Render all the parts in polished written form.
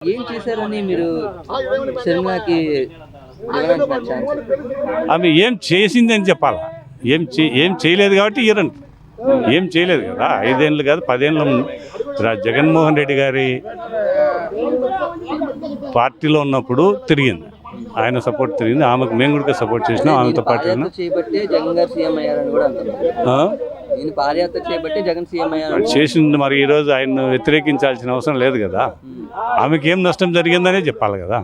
ఏం చేశారని మీరు షర్మిలాకి ఇవ్వడానికి ఛాన్స్? ఆమె ఏం చేసింది అని చెప్పాలా. ఏం చేయలేదు కాబట్టి ఇయ్యరంట. ఏం చేయలేదు కదా, 5 ఏళ్ళు కాదు 10 ఏళ్ళ జగన్మోహన్ రెడ్డి గారి పార్టీలో ఉన్నప్పుడు తిరిగింది, ఆయన సపోర్ట్ తిరిగింది, ఆమెకు మేము కూడా సపోర్ట్ చేసినాం, ఆమెతో పాటు చేయబట్టే జగన్ గారు సీఎం అయ్యారని కూడా అంటున్నారు. నేను పాదయాత్ర చేయబట్టే జగన్ సీఎం అయ్యారు చేసింది. మరి ఈరోజు ఆయన వ్యతిరేకించాల్సిన అవసరం లేదు కదా, ఆమెకి ఏం నష్టం జరిగిందనే చెప్పాలి కదా.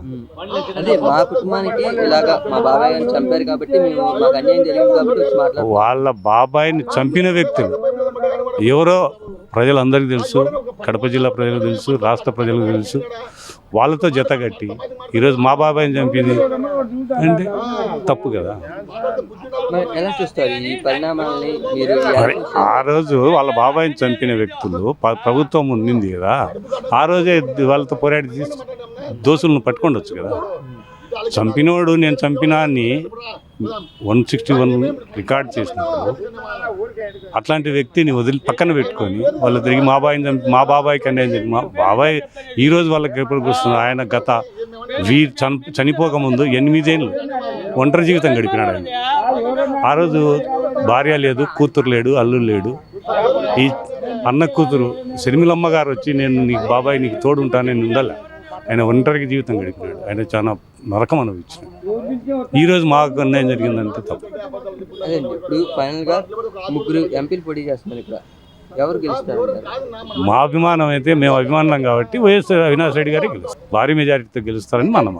అదే మా కుటుంబానికి ఇలాగా మా బాబాయ్ గారిని చంపారు కాబట్టి మేము మాకు అన్యాయం జరిగింది కాబట్టి వచ్చి మాట్లాడుతున్నాం. వాళ్ళ బాబాయిని చంపిన వ్యక్తులు ఎవరో ప్రజలందరికీ తెలుసు, కడప జిల్లా ప్రజలకు తెలుసు, రాష్ట్ర ప్రజలకు తెలుసు. వాళ్ళతో జతగట్టి ఈరోజు మా బాబాయిని చంపింది అంటే తప్పు కదా. ఎలా చూస్తారు ఈ పరిణామాలని మీరు? ఆ రోజు వాళ్ళ బాబాయిని చంపిన వ్యక్తులు ప్రభుత్వం ఉండింది కదా, ఆ రోజే వాళ్ళతో పోరాడి దోషులను పట్టుకోవచ్చు కదా. చంపినోడు నేను చంపినా అని 161 రికార్డ్ చేసినప్పుడు అట్లాంటి వ్యక్తిని వదిలి పక్కన పెట్టుకొని వాళ్ళు తిరిగి మా బాబాయికి అన్యాయం జరిగింది. మా బాబాయ్ ఈరోజు వాళ్ళకి ఎప్పటికి వస్తుంది. ఆయన గత చనిపోకముందు 8 ఏళ్ళు ఒంటరి జీవితం గడిపినాడు ఆయన. ఆ రోజు భార్య లేదు, కూతురు లేడు, అల్లుడు లేడు. ఈ అన్న కూతురు షర్మిలమ్మ గారు వచ్చి నేను నీకు బాబాయ్ నీకు తోడుంటాను నేను ఉండాలి. ఆయన ఒంటరికి జీవితం గడిపినాడు, ఆయన చాలా నరకం అనుభవించాడు. ఈరోజు మాకు అన్యాయం జరిగిందంటే తప్పు. అదే ఇప్పుడు ఫైనల్గా 3 ఎంపీలు పోటీ చేస్తున్నారు, ఇక్కడ ఎవరు గెలుస్తారు? మా అభిమానం అయితే మేము అభిమానం కాబట్టి వైఎస్ అవినాష్ రెడ్డి గారే గెలుస్తారు, భారీ మెజారిటీతో గెలుస్తారని మనం.